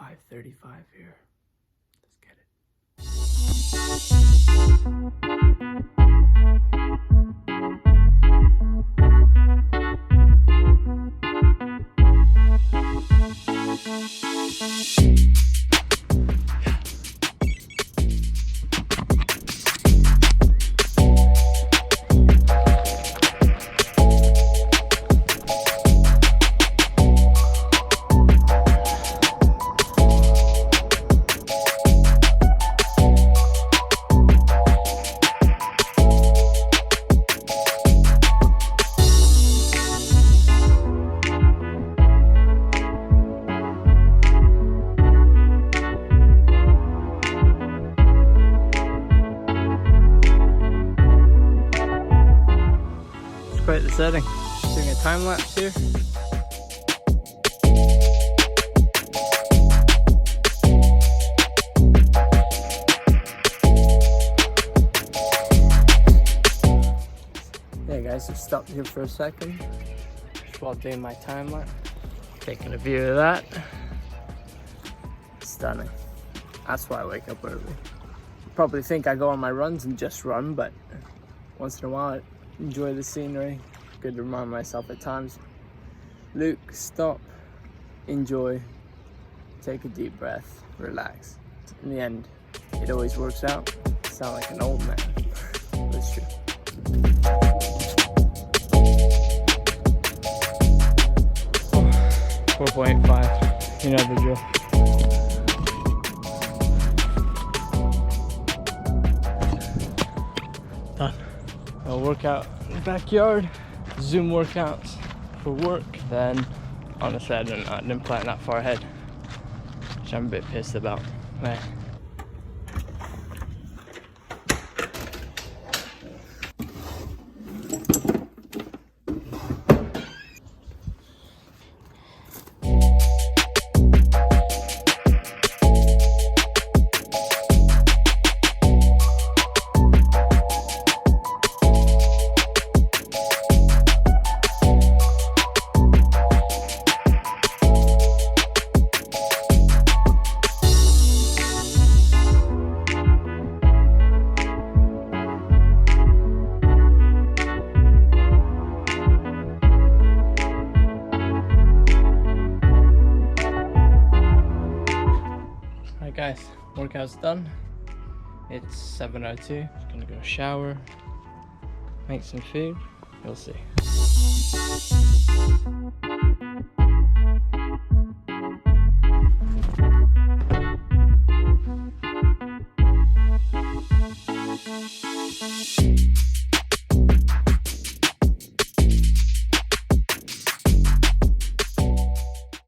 5:35 here. Let's get it. Quite the setting. Doing a time lapse here. Hey guys, just stopped here for a second. Just while doing my time lapse. Taking a view of that. Stunning. That's why I wake up early. Probably think I go on my runs and just run, but once in a while enjoy the scenery. Good to remind myself at times, Luke, stop, enjoy, take a deep breath, relax. In the end, it always works out. I sound like an old man, but it's true. Oh, 4.5, you know the drill. Done. I'll work out in the backyard, Zoom workouts for work. Then, honestly, I didn't plan that far ahead, which I'm a bit pissed about. Man. Guys, workout's done. It's 7:02. Just gonna go shower, make some food. You'll see.